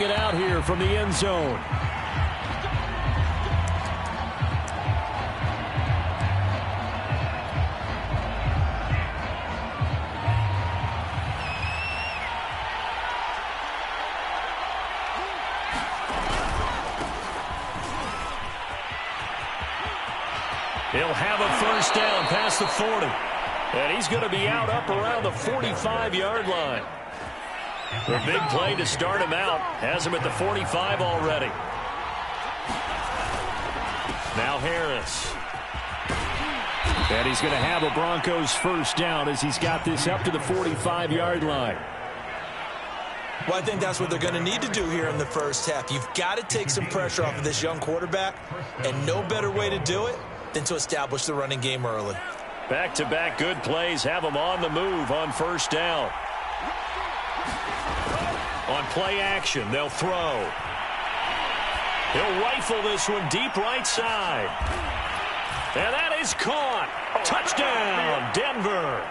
it out here from the end zone. He'll have a first down past the 40. And he's going to be out up around the 45-yard line. The big play to start him out has him at the 45 already. Now Harris. And he's going to have a Broncos first down as he's got this up to the 45-yard line. Well, I think that's what they're going to need to do here in the first half. You've got to take some pressure off of this young quarterback, and no better way to do it than to establish the running game early. Back-to-back good plays have him on the move on first down. On play action, they'll throw. He'll rifle this one deep right side. And that is caught. Touchdown, Denver.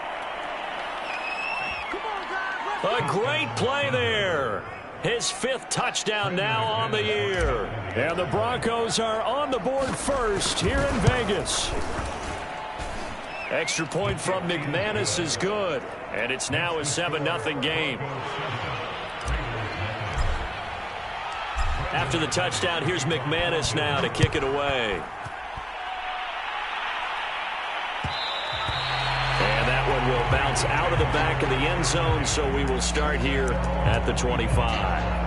A great play there. His 5th touchdown now on the year. And the Broncos are on the board first here in Vegas. Extra point from McManus is good. And it's now a 7-0 game. After the touchdown, here's McManus now to kick it away. And that one will bounce out of the back of the end zone, so we will start here at the 25.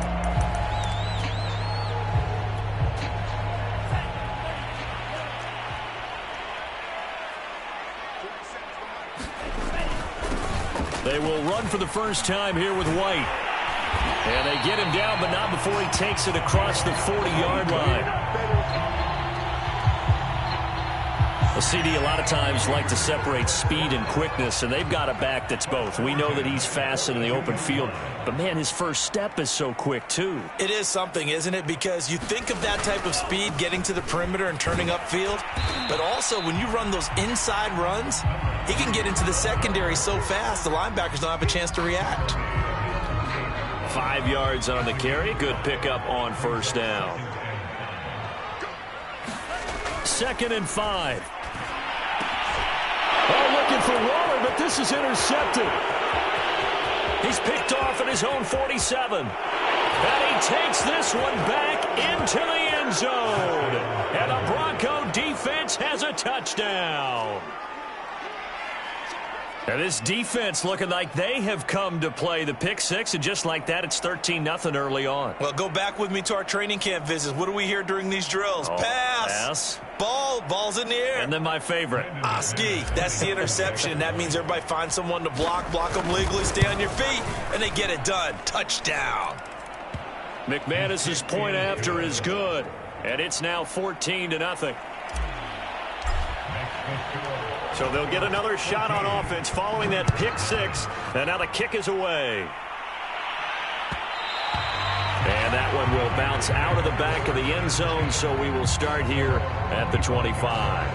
They will run for the first time here with White. And they get him down, but not before he takes it across the 40-yard line. The CD a lot of times like to separate speed and quickness, and they've got a back that's both. We know that he's fast in the open field, but, man, his first step is so quick, too. It is something, isn't it? Because you think of that type of speed getting to the perimeter and turning upfield, but also when you run those inside runs, he can get into the secondary so fast the linebackers don't have a chance to react. 5 yards on the carry. Good pickup on first down. 2nd and 5. Oh, looking for Waller, but this is intercepted. He's picked off at his own 47. And he takes this one back into the end zone. And the Bronco defense has a touchdown. And this defense looking like they have come to play the pick six, and just like that, it's 13-0 early on. Well, go back with me to our training camp visits. What do we hear during these drills? Pass. Ball's in the air. And then my favorite. Oski, that's the interception. That means everybody finds someone to block them legally, stay on your feet, and they get it done. Touchdown. McManus's point after is good, and it's now 14-0. So they'll get another shot on offense following that pick six, and now the kick is away. And that one will bounce out of the back of the end zone, so we will start here at the 25.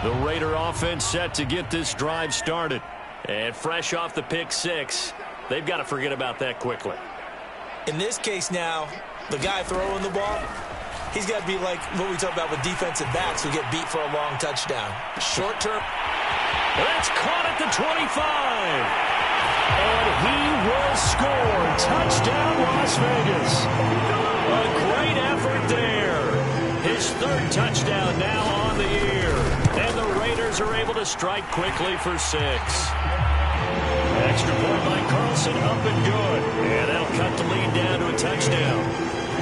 The Raider offense set to get this drive started. And fresh off the pick six, they've got to forget about that quickly. In this case now, the guy throwing the ball, he's got to be like what we talk about with defensive backs who get beat for a long touchdown. Short term. That's caught at the 25. And he will score. Touchdown, Las Vegas. A great effort there. His 3rd touchdown now on the year. And the Raiders are able to strike quickly for 6. Extra point by Carlson, up and good. And that'll cut the lead down to a touchdown.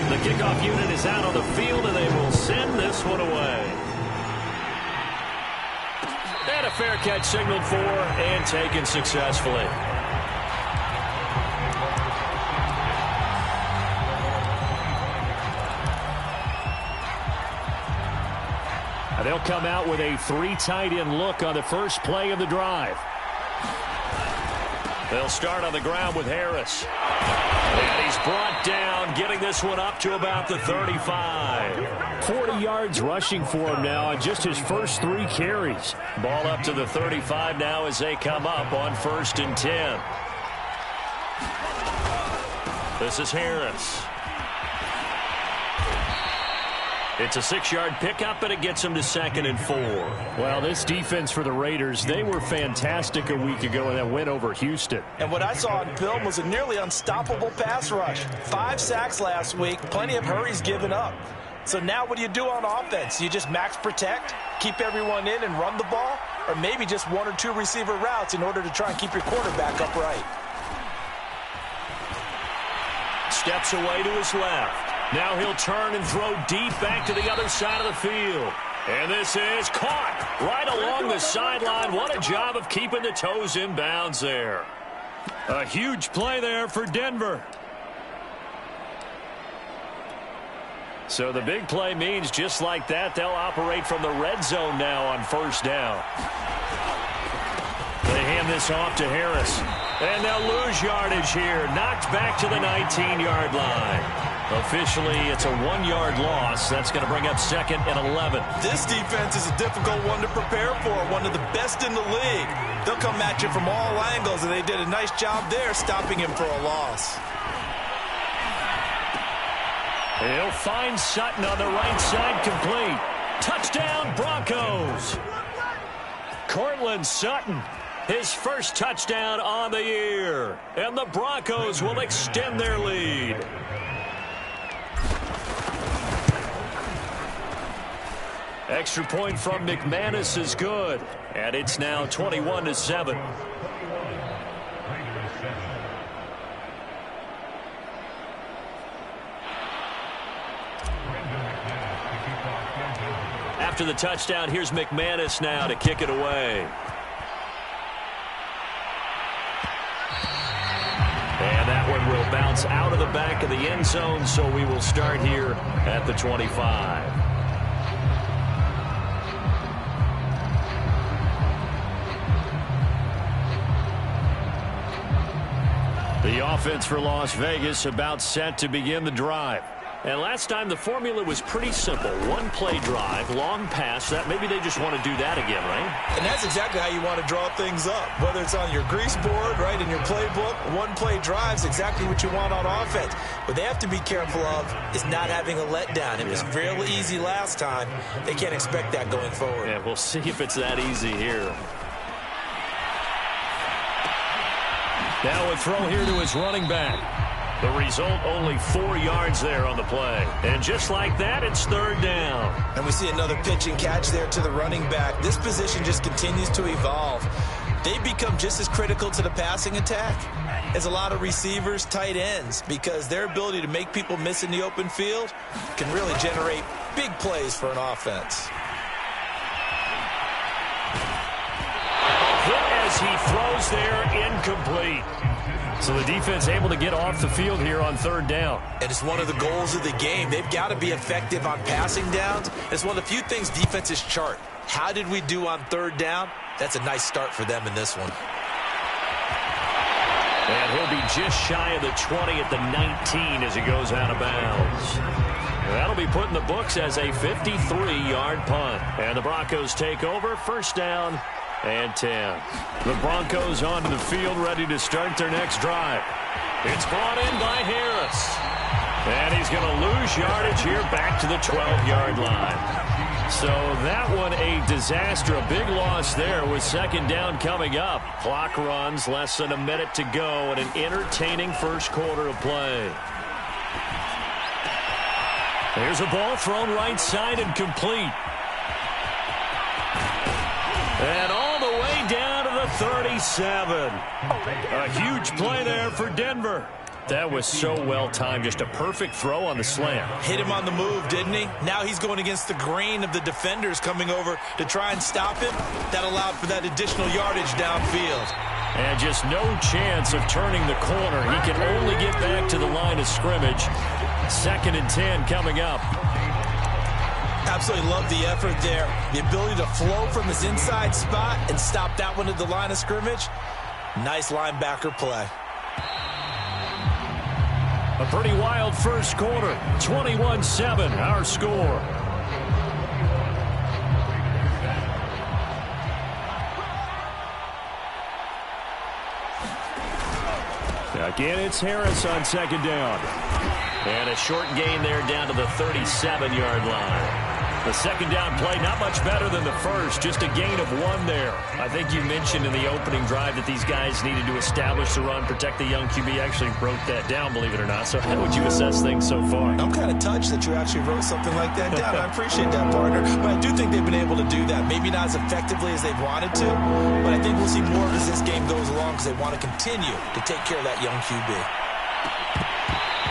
The kickoff unit is out on the field, and they will send this one away. And a fair catch signaled for and taken successfully. They'll come out with a 3 tight end look on the first play of the drive. They'll start on the ground with Harris. And he's brought down, getting this one up to about the 35. 40 yards rushing for him now on just his first 3 carries. Ball up to the 35 now as they come up on 1st and 10. This is Harris. It's a 6-yard pickup, and it gets him to 2nd and 4. Well, this defense for the Raiders, they were fantastic a week ago in that win over Houston. And what I saw on film was a nearly unstoppable pass rush. 5 sacks last week, plenty of hurries given up. So now what do you do on offense? You just max protect, keep everyone in and run the ball, or maybe just 1 or 2 receiver routes in order to try and keep your quarterback upright. Steps away to his left. Now he'll turn and throw deep back to the other side of the field. And this is caught right along the sideline. What a job of keeping the toes in bounds there. A huge play there for Denver. So the big play means just like that, they'll operate from the red zone now on 1st down. They hand this off to Harris. And they'll lose yardage here. Knocked back to the 19-yard line. Officially, it's a 1-yard loss. That's going to bring up 2nd and 11. This defense is a difficult one to prepare for, one of the best in the league. They'll come at you from all angles, and they did a nice job there stopping him for a loss. He'll find Sutton on the right side, complete. Touchdown, Broncos. Courtland Sutton, his first touchdown on the year. And the Broncos will extend their lead. Extra point from McManus is good. And it's now 21-7. After the touchdown, here's McManus now to kick it away. And that one will bounce out of the back of the end zone, so we will start here at the 25. The offense for Las Vegas about set to begin the drive. And last time the formula was pretty simple. 1-play drive, long pass. That maybe they just want to do that again, right? And that's exactly how you want to draw things up. Whether it's on your grease board, right, in your playbook, 1-play drive is exactly what you want on offense. What they have to be careful of is not having a letdown. It was real easy last time. They can't expect that going forward. Yeah, we'll see if it's that easy here. Now a throw here to his running back. The result, only 4 yards there on the play. And just like that, it's 3rd down. And we see another pitch and catch there to the running back. This position just continues to evolve. They become just as critical to the passing attack as a lot of receivers, tight ends, because their ability to make people miss in the open field can really generate big plays for an offense. Hit as he throws there, incomplete. So the defense able to get off the field here on 3rd down. And it's one of the goals of the game. They've got to be effective on passing downs. It's one of the few things defenses chart. How did we do on 3rd down? That's a nice start for them in this one. And he'll be just shy of the 20 at the 19 as he goes out of bounds. That'll be put in the books as a 53-yard punt. And the Broncos take over, 1st down and 10. The Broncos onto the field, ready to start their next drive. It's brought in by Harris. And he's going to lose yardage here back to the 12-yard line. So that one a disaster, a big loss there with 2nd down coming up. Clock runs, less than a minute to go, and an entertaining first quarter of play. There's a ball thrown right side and complete. And all the way down to the 37. A huge play there for Denver. That was so well timed. Just a perfect throw on the slant. Hit him on the move, didn't he? Now he's going against the grain of the defenders coming over to try and stop him. That allowed for that additional yardage downfield. And just no chance of turning the corner. He can only get back to the line of scrimmage. 2nd and 10 coming up. Absolutely love the effort there. The ability to flow from his inside spot and stop that one at the line of scrimmage. Nice linebacker play. A pretty wild first quarter. 21-7, our score. Again, it's Harris on second down. And a short gain there down to the 37-yard line. The second down play, not much better than the first, just a gain of 1 there. I think you mentioned in the opening drive that these guys needed to establish the run, protect the young QB. Actually wrote that down, believe it or not. So how would you assess things so far? I'm kind of touched that you actually wrote something like that down. I appreciate that, partner. But I do think they've been able to do that. Maybe not as effectively as they've wanted to, but I think we'll see more as this game goes along because they want to continue to take care of that young QB.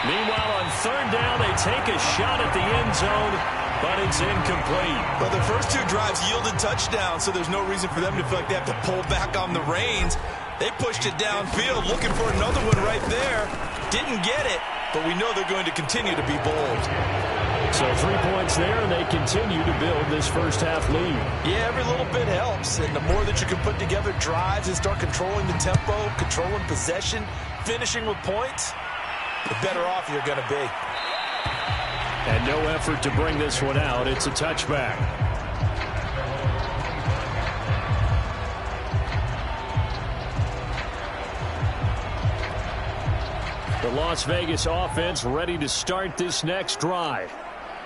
Meanwhile, on third down, they take a shot at the end zone, but it's incomplete. Well, the first 2 drives yielded touchdowns, so there's no reason for them to feel like they have to pull back on the reins. They pushed it downfield, looking for another one right there. Didn't get it, but we know they're going to continue to be bold. So 3 points there, and they continue to build this first half lead. Yeah, every little bit helps, and the more that you can put together drives and start controlling the tempo, controlling possession, finishing with points, the better off you're going to be. And no effort to bring this one out. It's a touchback. The Las Vegas offense ready to start this next drive.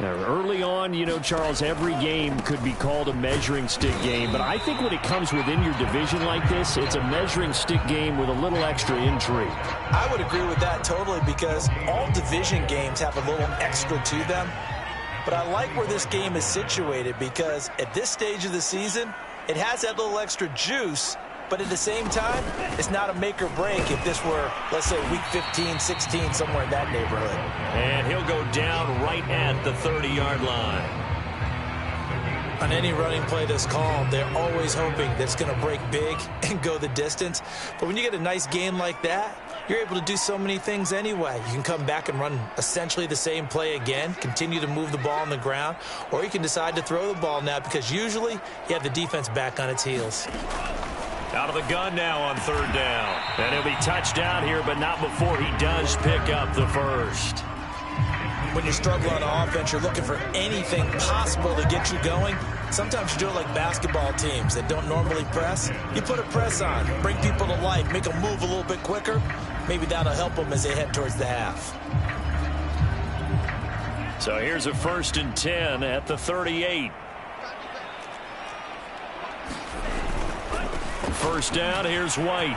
Now, early on, you know, Charles, every game could be called a measuring stick game, but I think when it comes within your division like this, it's a measuring stick game with a little extra intrigue. I would agree with that totally because all division games have a little extra to them. But I like where this game is situated because at this stage of the season, it has that little extra juice, but at the same time, it's not a make or break if this were, let's say, week 15, 16, somewhere in that neighborhood. And he'll go down right at the 30-yard line. On any running play that's called, they're always hoping that it's going to break big and go the distance. But when you get a nice game like that, you're able to do so many things anyway. You can come back and run essentially the same play again, continue to move the ball on the ground, or you can decide to throw the ball now because usually you have the defense back on its heels. Out of the gun now on third down. And he'll be touched down here, but not before he does pick up the first. When you struggle on offense, you're looking for anything possible to get you going. Sometimes you do it like basketball teams that don't normally press. You put a press on, bring people to life, make them move a little bit quicker. Maybe that'll help them as they head towards the half. So here's a 1st and 10 at the 38. First down, here's White.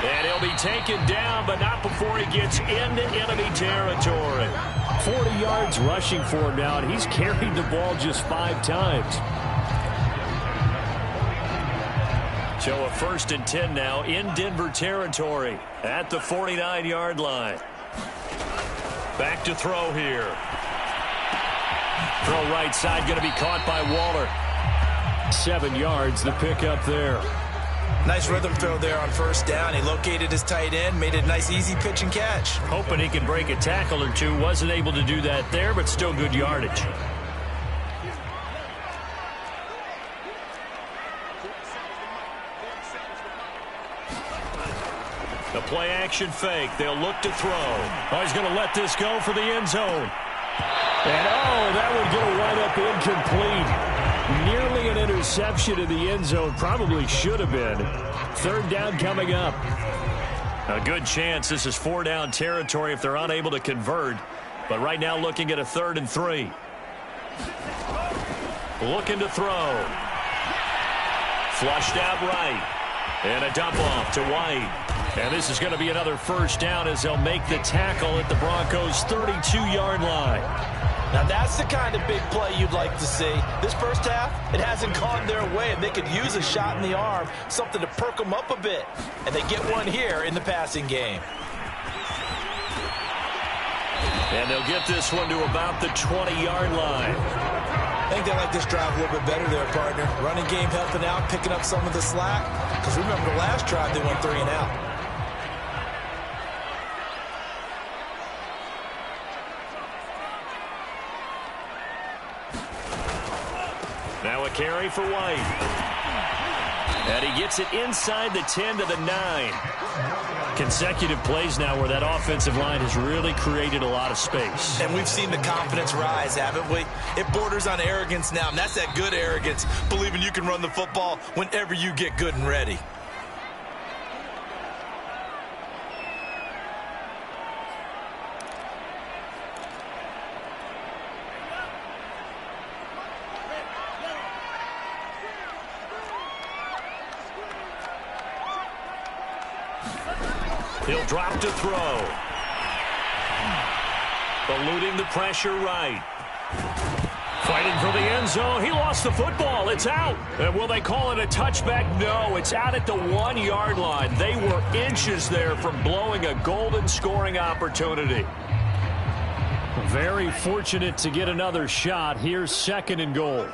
And he'll be taken down, but not before he gets into enemy territory. 40 yards rushing for him now, and he's carried the ball just 5 times. So a 1st and 10 now in Denver territory at the 49-yard line. Back to throw here. Throw right side, going to be caught by Waller. 7 yards, the pickup there. Nice rhythm throw there on first down. He located his tight end, made a nice easy pitch and catch. Hoping he could break a tackle or two. Wasn't able to do that there, but still good yardage. The play action fake. They'll look to throw. Oh, he's going to let this go for the end zone. And oh, that one going to wind up incomplete. Nearly an interception in the end zone. Probably should have been. Third down coming up. A good chance this is 4-down territory if they're unable to convert. But right now looking at a 3rd and 3. Looking to throw. Flushed out right. And a dump off to White. And this is going to be another first down as they'll make the tackle at the Broncos' 32-yard line. Now that's the kind of big play you'd like to see. This first half, it hasn't gone their way, and they could use a shot in the arm, something to perk them up a bit. And they get one here in the passing game. And they'll get this one to about the 20-yard line. I think they like this drive a little bit better there, partner. Running game helping out, picking up some of the slack. Because remember, the last drive, they went 3 and out. Now a carry for White. And he gets it inside the 10 to the 9. Consecutive plays now where that offensive line has really created a lot of space. And we've seen the confidence rise, haven't we? It borders on arrogance now, and that's that good arrogance, believing you can run the football whenever you get good and ready. He'll drop to throw. Eluding the pressure right. Fighting for the end zone. He lost the football. It's out. And will they call it a touchback? No, it's out at the 1-yard line. They were inches there from blowing a golden scoring opportunity. Very fortunate to get another shot. Here's 2nd and goal.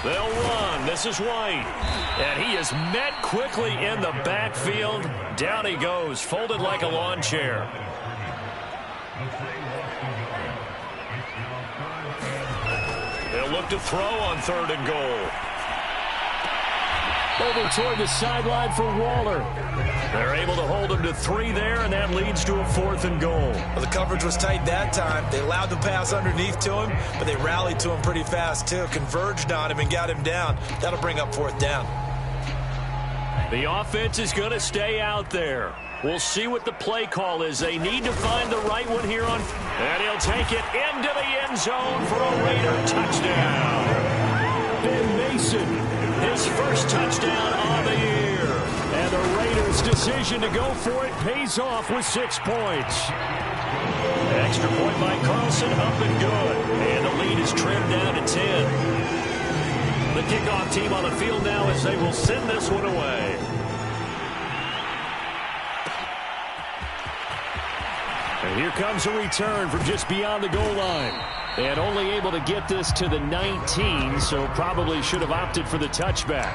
They'll run. This is White. And he is met quickly in the backfield. Down he goes, folded like a lawn chair. They'll look to throw on 3rd and goal. Over toward the sideline for Waller. They're able to hold him to 3 there, and that leads to a 4th and goal. Well, the coverage was tight that time. They allowed the pass underneath to him, but they rallied to him pretty fast, too. Converged on him and got him down. That'll bring up 4th down. The offense is going to stay out there. We'll see what the play call is. They need to find the right one here on. And he'll take it into the end zone for a Raider touchdown. Ben Mason, his first touchdown on the year. And the Raiders' decision to go for it pays off with 6 points. Extra point by Carlson, up and good. And the lead is trimmed down to 10. The kickoff team on the field now as they will send this one away. And here comes a return from just beyond the goal line. And only able to get this to the 19, so probably should have opted for the touchback.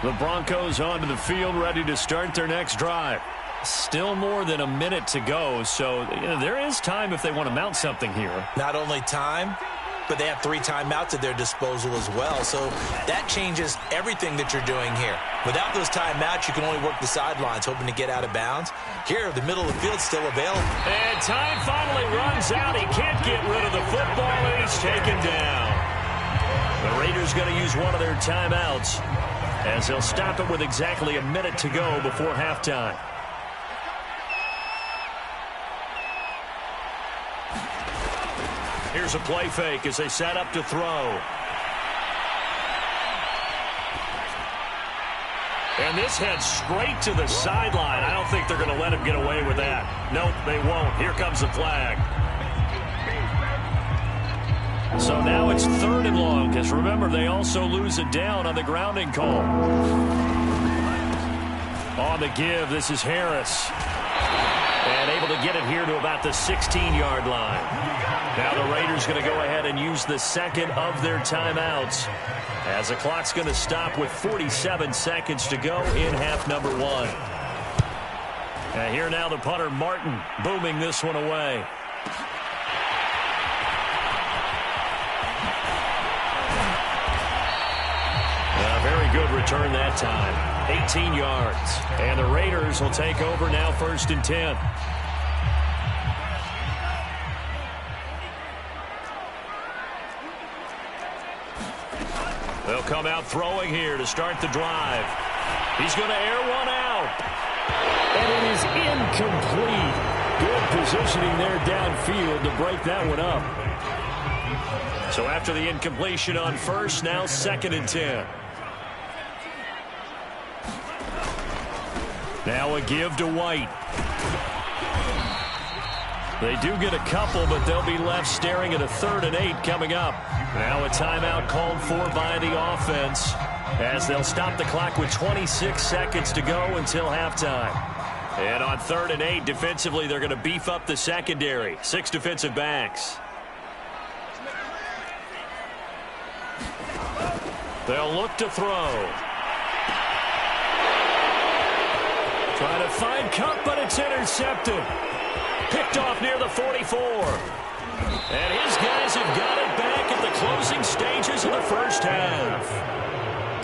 The Broncos onto the field, ready to start their next drive. Still more than a minute to go, so there is time if they want to mount something here. Not only time, but they have 3 timeouts at their disposal as well, so that changes everything that you're doing here. Without those timeouts, you can only work the sidelines, hoping to get out of bounds. Here, the middle of the field's still available. And time finally runs out. He can't get rid of the football, and he's taken down. The Raiders going to use one of their timeouts, as they'll stop it with exactly a minute to go before halftime. Here's a play fake as they set up to throw. And this heads straight to the sideline. I don't think they're going to let him get away with that. Nope, they won't. Here comes the flag. So now it's 3rd and long, because remember, they also lose it down on the grounding call. On the give, this is Harris. And able to get it here to about the 16-yard line. Now the Raiders going to go ahead and use the second of their timeouts, as the clock's going to stop with 47 seconds to go in half number 1. And here now the punter, Martin, booming this one away. A very good return that time. 18 yards. And the Raiders will take over now 1st and 10. They'll come out throwing here to start the drive. He's going to air one out. And it is incomplete. Good positioning there downfield to break that one up. So after the incompletion on 1st, now 2nd and 10. Now a give to White. They do get a couple, but they'll be left staring at a 3rd and 8 coming up. Now a timeout called for by the offense, as they'll stop the clock with 26 seconds to go until halftime. And on 3rd and 8, defensively, they're going to beef up the secondary. 6 defensive backs. They'll look to throw. Trying to find Cup, but it's intercepted. Picked off near the 44. And his guys have got it back at the closing stages of the first half.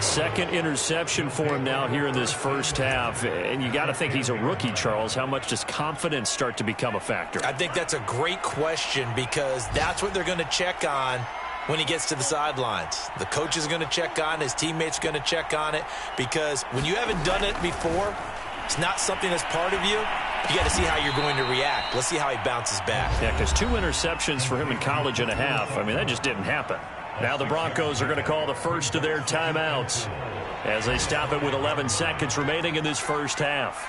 Second interception for him now here in this first half. And you got to think he's a rookie, Charles. How much does confidence start to become a factor? I think that's a great question because that's what they're going to check on when he gets to the sidelines. The coach is going to check on it. His teammates are going to check on it because when you haven't done it before, it's not something that's part of you. You got to see how you're going to react. Let's see how he bounces back. Yeah, because 2 interceptions for him in college and a half. I mean, that just didn't happen. Now the Broncos are going to call the first of their timeouts as they stop it with 11 seconds remaining in this first half.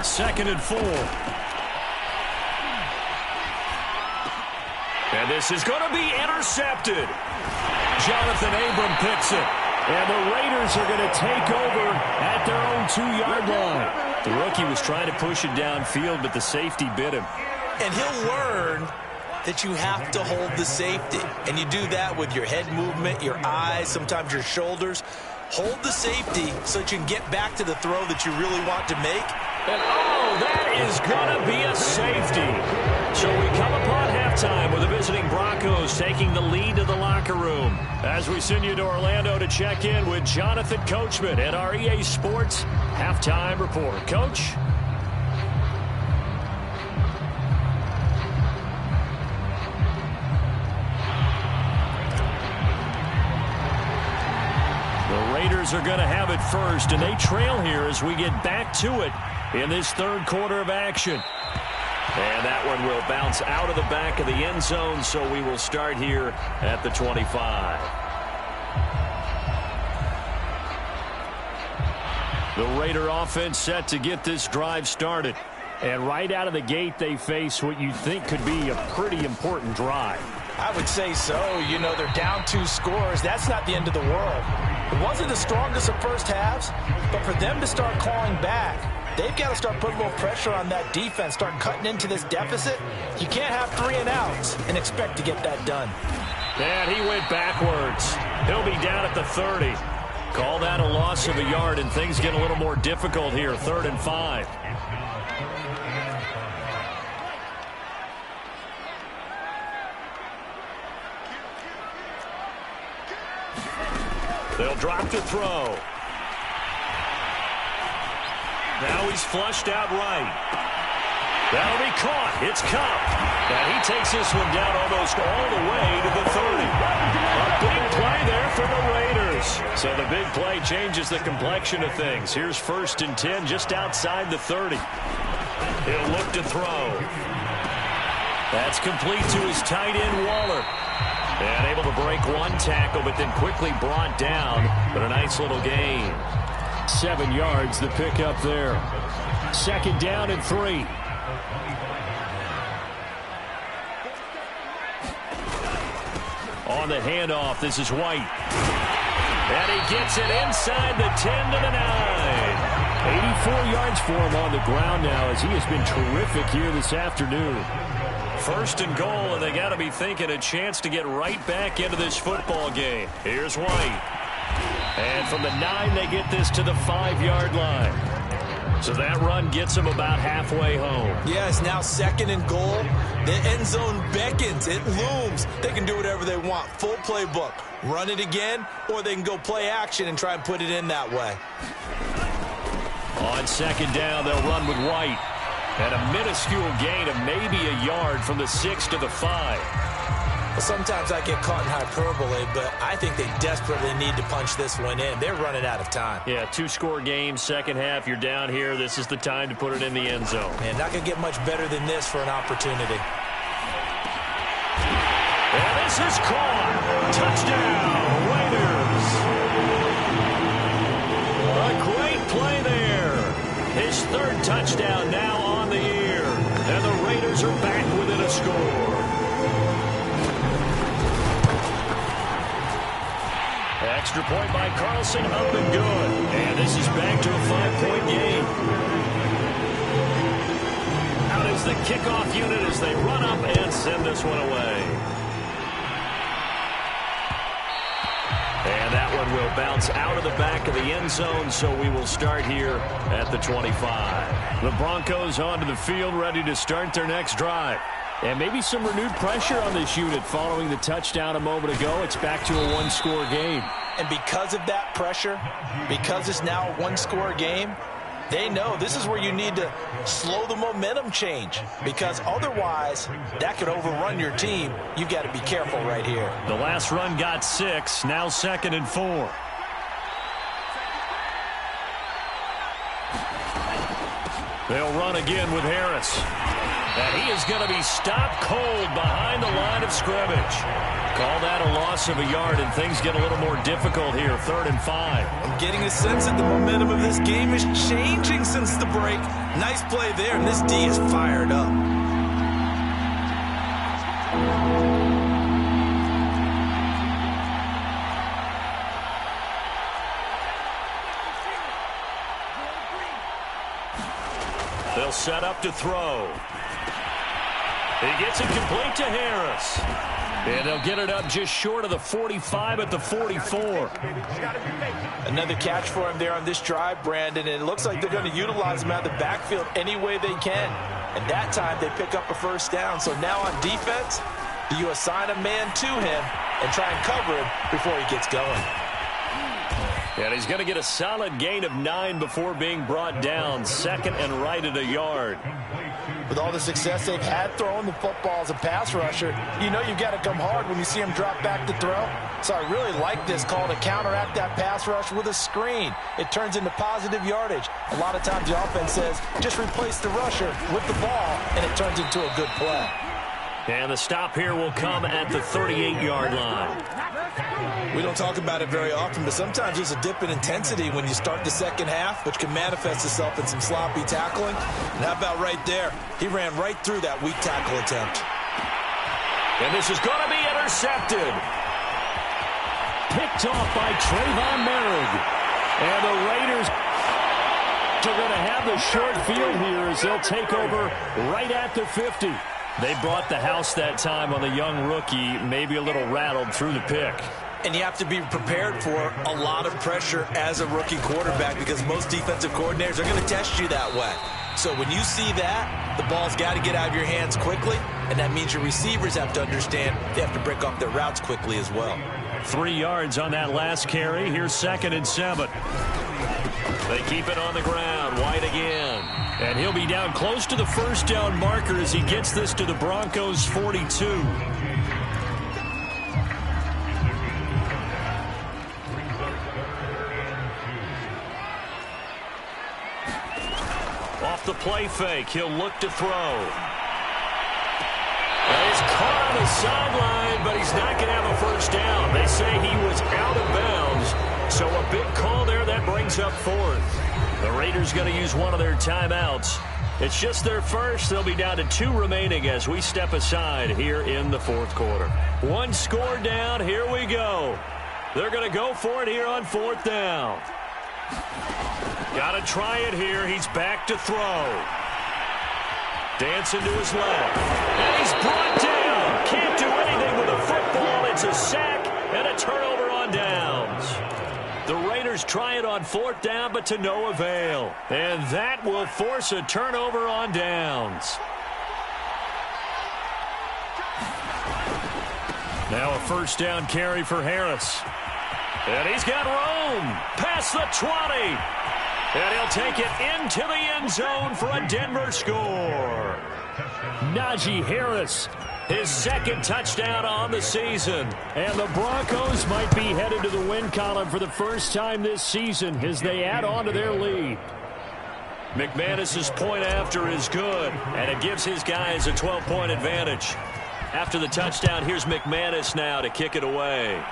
Second and 4. And this is going to be intercepted. Jonathan Abram picks it. And the Raiders are going to take over at their own 2-yard line. The rookie was trying to push it downfield, but the safety bit him. And he'll learn that you have to hold the safety. And you do that with your head movement, your eyes, sometimes your shoulders. Hold the safety so that you can get back to the throw that you really want to make. And, oh, that is going to be a safety. So we come upon halftime with the visiting Broncos taking the lead to the locker room. As we send you to Orlando to check in with Jonathan Coachman at our EA Sports Halftime Report. Coach? The Raiders are going to have it first, and they trail here as we get back to it in this third quarter of action. And that one will bounce out of the back of the end zone, so we will start here at the 25. The Raider offense set to get this drive started. And right out of the gate, they face what you think could be a pretty important drive. I would say so. You know, they're down 2 scores. That's not the end of the world. It wasn't the strongest of first halves, but for them to start clawing back, they've got to start putting a little pressure on that defense, start cutting into this deficit. You can't have 3 and outs and expect to get that done. And he went backwards. He'll be down at the 30. Call that a loss of a yard, and things get a little more difficult here, 3rd and 5. They'll drop to throw. Now he's flushed out right. That'll be caught. It's Cup. And he takes this one down almost all the way to the 30. A big play there for the Raiders. So the big play changes the complexion of things. Here's 1st and 10 just outside the 30. He'll look to throw. That's complete to his tight end, Waller. And able to break 1 tackle, but then quickly brought down. But a nice little gain. 7 yards, the pickup there. 2nd down and 3. On the handoff, this is White. And he gets it inside the 10 to the 9. 84 yards for him on the ground now as he has been terrific here this afternoon. 1st and goal, and they got to be thinking a chance to get right back into this football game. Here's White. And from the 9, they get this to the 5-yard line. So that run gets them about halfway home. Yeah, it's now 2nd and goal. The end zone beckons. It looms. They can do whatever they want. Full playbook. Run it again, or they can go play action and try and put it in that way. On 2nd down, they'll run with White. And a minuscule gain of maybe a yard from the 6 to the 5. Well, sometimes I get caught in hyperbole, but I think they desperately need to punch this one in. They're running out of time. Yeah, 2-score game, second half, you're down here. This is the time to put it in the end zone. Man, not going to get much better than this for an opportunity. And this is caught. Touchdown, Raiders. A great play there. His 3rd touchdown now on the year. And the Raiders are back within a score. Extra point by Carlson, up and good. And this is back to a 5-point game. Out is the kickoff unit as they run up and send this one away. And that one will bounce out of the back of the end zone, so we will start here at the 25. The Broncos onto the field, ready to start their next drive. And maybe some renewed pressure on this unit following the touchdown a moment ago. It's back to a one-score game. And because of that pressure, because it's now a one-score game, they know this is where you need to slow the momentum change, because otherwise that could overrun your team. You've got to be careful right here. The last run got 6, now 2nd and 4. They'll run again with Harris. And he is going to be stopped cold behind the line of scrimmage. Call that a loss of a yard, and things get a little more difficult here. 3rd and 5. I'm getting a sense that the momentum of this game is changing since the break. Nice play there, and this D is fired up. They'll set up to throw. He gets it complete to Harris. And they'll get it up just short of the 45 at the 44. Another catch for him there on this drive, Brandon. And it looks like they're going to utilize him out of the backfield any way they can. And that time they pick up a first down. So now on defense, do you assign a man to him and try and cover him before he gets going? And he's going to get a solid gain of 9 before being brought down. 2nd and right at a yard. With all the success they've had throwing the football as a pass rusher, you know you've got to come hard when you see him drop back to throw. So I really like this call to counteract that pass rush with a screen. It turns into positive yardage. A lot of times the offense says, just replace the rusher with the ball, and it turns into a good play. And the stop here will come at the 38-yard line. We don't talk about it very often, but sometimes there's a dip in intensity when you start the second half, which can manifest itself in some sloppy tackling. And how about right there? He ran right through that weak tackle attempt. And this is going to be intercepted. Picked off by Trayvon Merrick. And the Raiders are going to have the short field here as they'll take over right at the 50. They brought the house that time on the young rookie, maybe a little rattled through the pick. And you have to be prepared for a lot of pressure as a rookie quarterback, because most defensive coordinators are going to test you that way. So when you see that, the ball's got to get out of your hands quickly, and that means your receivers have to understand they have to break off their routes quickly as well. 3 yards on that last carry. Here's 2nd and 7. They keep it on the ground. White again. And he'll be down close to the first down marker as he gets this to the Broncos' 42. Off the play fake, he'll look to throw. And he's caught on the sideline, but he's not going to have a first down. They say he was out of bounds, so a big call there that brings up 4th. The Raiders going to use one of their timeouts. It's just their first. They'll be down to 2 remaining as we step aside here in the 4th quarter. 1 score down. Here we go. They're going to go for it here on 4th down. Got to try it here. He's back to throw. Dancing to his left. And he's brought down. Can't do anything with the football. It's a sack and a turnover on downs. The Raiders try it on 4th down, but to no avail. And that will force a turnover on downs. Now a first down carry for Harris. And he's got room past the 20. And he'll take it into the end zone for a Denver score. Najee Harris, his 2nd touchdown on the season. And the Broncos might be headed to the win column for the first time this season as they add on to their lead. McManus's point after is good, and it gives his guys a 12-point advantage. After the touchdown, here's McManus now to kick it away.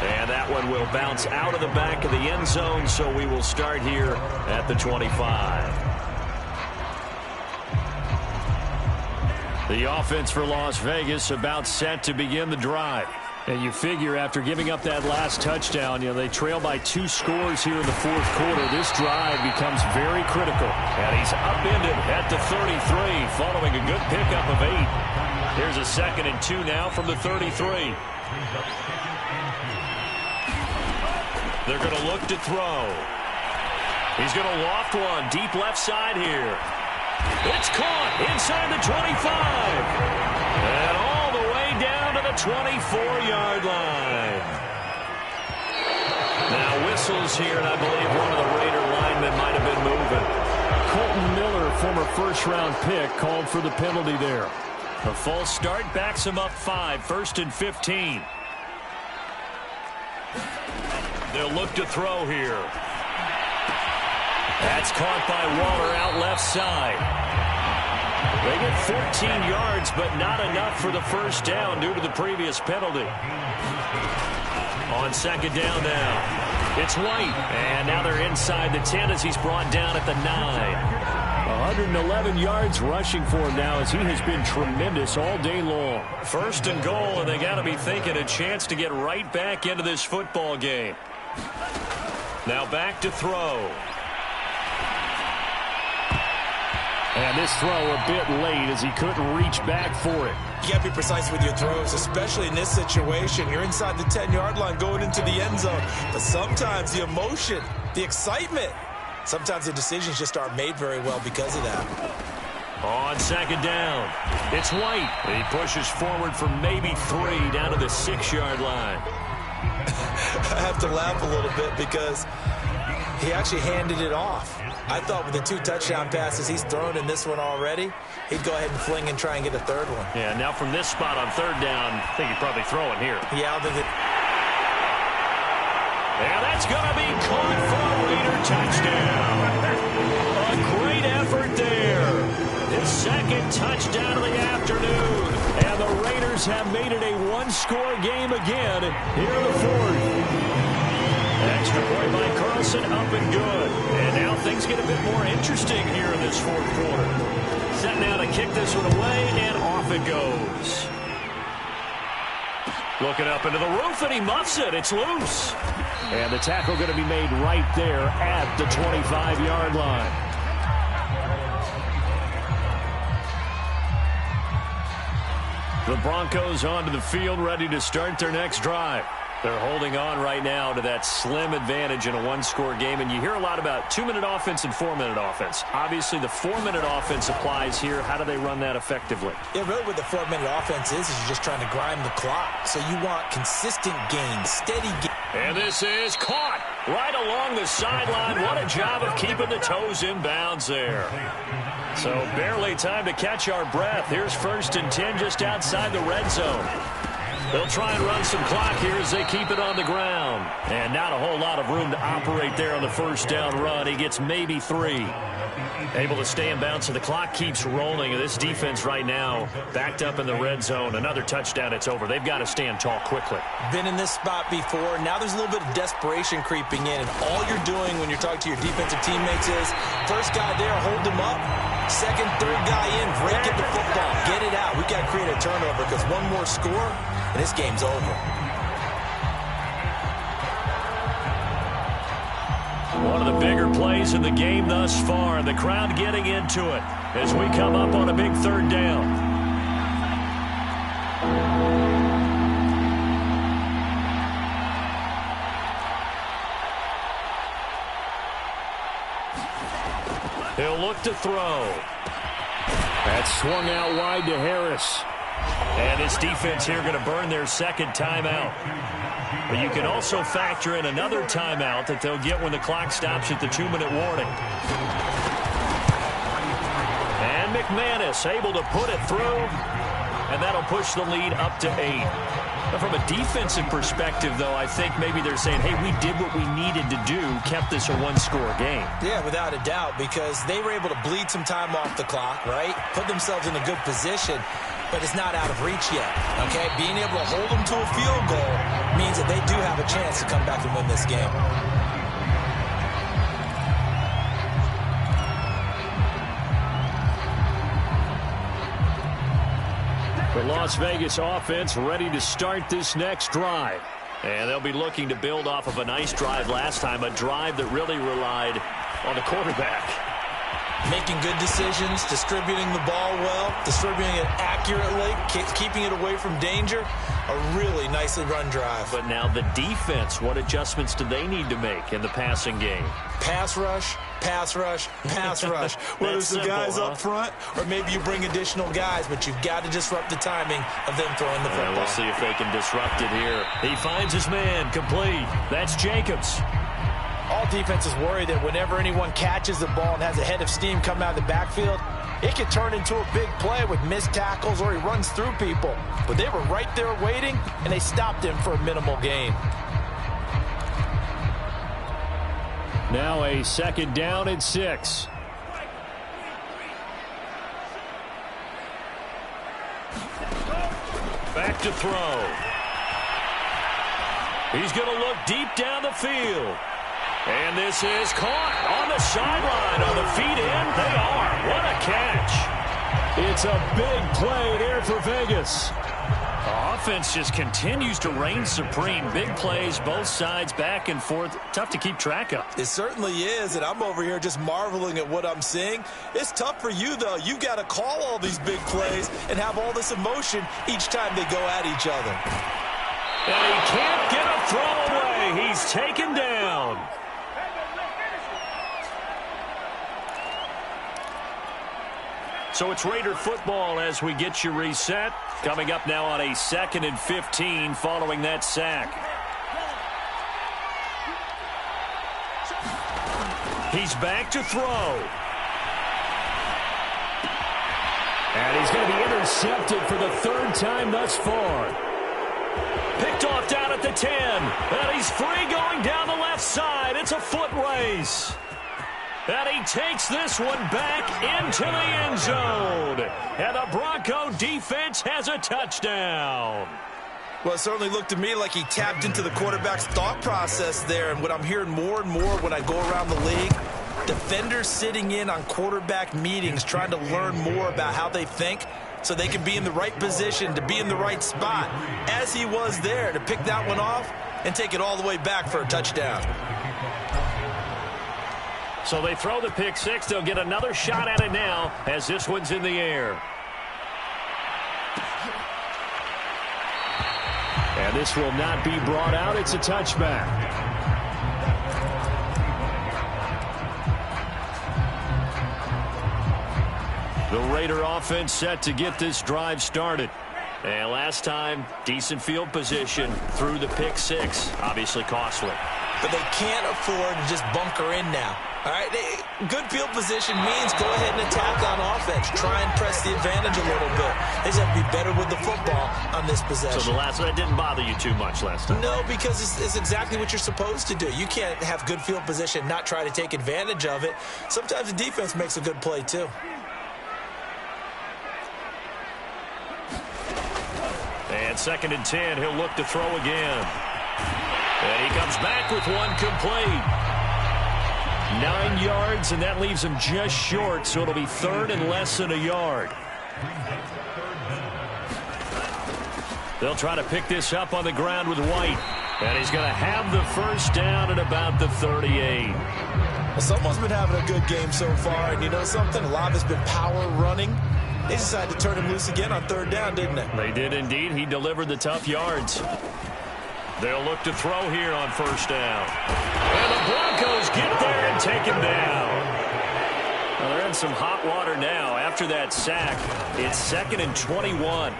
And that one will bounce out of the back of the end zone, so we will start here at the 25. The offense for Las Vegas about set to begin the drive. And you figure after giving up that last touchdown, they trail by 2 scores here in the fourth quarter. This drive becomes very critical. And he's upended at the 33 following a good pickup of 8. Here's a 2nd and 2 now from the 33. They're going to look to throw. He's going to loft one deep left side here. It's caught inside the 25. And all the way down to the 24-yard line. Now whistles here, and I believe one of the Raider linemen might have been moving. Colton Miller, former first-round pick, called for the penalty there. A false start backs him up 5, 1st and 15. They'll look to throw here. That's caught by Waller out left side. They get 14 yards, but not enough for the first down due to the previous penalty. On 2nd down now, it's White. And now they're inside the 10 as he's brought down at the 9. 111 yards rushing for him now as he has been tremendous all day long. 1st and goal, and they got to be thinking a chance to get right back into this football game. Now back to throw. And this throw a bit late as he couldn't reach back for it. You got to be precise with your throws, especially in this situation. You're inside the 10-yard line going into the end zone. But sometimes the emotion, the excitement, sometimes the decisions just aren't made very well because of that. On 2nd down, it's White. He pushes forward for maybe 3 down to the 6-yard line. I have to laugh a little bit because he actually handed it off. I thought with the 2 touchdown passes he's thrown in this one already, he'd go ahead and fling and try and get a 3rd one. Yeah, now from this spot on 3rd down, I think he'd probably throw it here. Yeah, and that's going to be caught for a Raider touchdown. A great effort there. His 2nd touchdown of the afternoon. And the Raiders have made it a 1-score game again here in the 4th. Extra point by Carlson, up and good. And now things get a bit more interesting here in this 4th quarter. Set now to kick this one away, and off it goes. Looking up into the roof, and he muffs it. It's loose. And the tackle going to be made right there at the 25-yard line. The Broncos onto the field, ready to start their next drive. They're holding on right now to that slim advantage in a 1-score game. And you hear a lot about 2-minute offense and 4-minute offense. Obviously, the 4-minute offense applies here. How do they run that effectively? Yeah, really what the 4-minute offense is you're just trying to grind the clock. So you want consistent gains, steady gains. And this is caught right along the sideline. What a job of keeping the toes in bounds there. So barely time to catch our breath. Here's 1st and 10 just outside the red zone. They'll try and run some clock here as they keep it on the ground. And not a whole lot of room to operate there on the 1st down run. He gets maybe 3. Able to stay in bounds, so the clock keeps rolling. And this defense right now backed up in the red zone. Another touchdown, it's over. They've got to stand tall quickly. Been in this spot before. Now there's a little bit of desperation creeping in. And all you're doing when you're talking to your defensive teammates is, first guy there, hold him up. 2nd, 3rd guy in, break it the football. Get it out. We've got to create a turnover because one more score, and this game's over. One of the bigger plays in the game thus far. The crowd getting into it as we come up on a big 3rd down. He'll look to throw. That's swung out wide to Harris. And this defense here going to burn their 2nd timeout. But you can also factor in another timeout that they'll get when the clock stops at the 2-minute warning. And McManus able to put it through. And that'll push the lead up to 8. Now from a defensive perspective, though, I think maybe they're saying, hey, we did what we needed to do, kept this a 1-score game. Yeah, without a doubt, because they were able to bleed some time off the clock, right? Put themselves in a good position, but it's not out of reach yet, okay? Being able to hold them to a field goal means that they do have a chance to come back and win this game. But Las Vegas offense ready to start this next drive. And they'll be looking to build off of a nice drive last time, a drive that really relied on the quarterback. Making good decisions, distributing the ball well, distributing it accurately, keeping it away from danger. A really nicely run drive. But now the defense, what adjustments do they need to make in the passing game? Pass rush, pass rush, pass rush. Whether it's the guys up front or maybe you bring additional guys, but you've got to disrupt the timing of them throwing the football. We'll see if they can disrupt it here. He finds his man, complete. That's Jacobs. All defenses worry that whenever anyone catches the ball and has a head of steam come out of the backfield, it can turn into a big play with missed tackles or he runs through people. But they were right there waiting, and they stopped him for a minimal gain. Now a second down and 6. Back to throw. He's going to look deep down the field. And this is caught on the sideline, on the feet in. They are. What a catch. It's a big play there for Vegas. The offense just continues to reign supreme. Big plays, both sides, back and forth. Tough to keep track of. It certainly is, and I'm over here just marveling at what I'm seeing. It's tough for you, though. You've got to call all these big plays and have all this emotion each time they go at each other. And he can't get a throw away. He's taken down. So it's Raider football as we get you reset. Coming up now on a 2nd and 15 following that sack. He's back to throw. And he's going to be intercepted for the 3rd time thus far. Picked off down at the 10. And he's free going down the left side. It's a foot race. And he takes this one back into the end zone. And the Bronco defense has a touchdown. Well, it certainly looked to me like he tapped into the quarterback's thought process there. And what I'm hearing more and more when I go around the league, defenders sitting in on quarterback meetings trying to learn more about how they think so they can be in the right position, to be in the right spot, as he was there, to pick that one off and take it all the way back for a touchdown. So they throw the pick six. They'll get another shot at it now as this one's in the air. And this will not be brought out. It's a touchback. The Raider offense set to get this drive started. And last time, decent field position through the pick six. Obviously costly. But they can't afford to just bunker in now. All right, good field position means go ahead and attack on offense. Try and press the advantage a little bit. They just have to be better with the football on this possession. So the last one, that didn't bother you too much last time? No, because it's exactly what you're supposed to do. You can't have good field position, not try to take advantage of it. Sometimes the defense makes a good play, too. And 2nd and 10, he'll look to throw again. And he comes back with one complete. 9 yards, and that leaves him just short, so it'll be 3rd and less than a yard. They'll try to pick this up on the ground with White. And he's going to have the first down at about the 38. Well, someone's been having a good game so far, and you know something? A lot of it's been power running. They decided to turn him loose again on 3rd down, didn't they? They did indeed. He delivered the tough yards. They'll look to throw here on 1st down. And the Broncos get there and take him down. Well, they're in some hot water now. After that sack, it's 2nd and 21.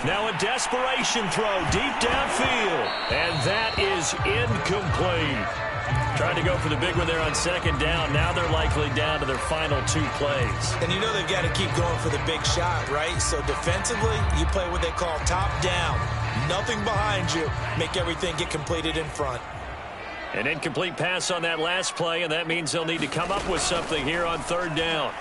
Now a desperation throw deep downfield. And that is incomplete. Tried to go for the big one there on 2nd down. Now they're likely down to their final 2 plays. And you know they've got to keep going for the big shot, right? So defensively, you play what they call top down. Nothing behind you. Make everything get completed in front. An incomplete pass on that last play, and that means they'll need to come up with something here on 3rd down.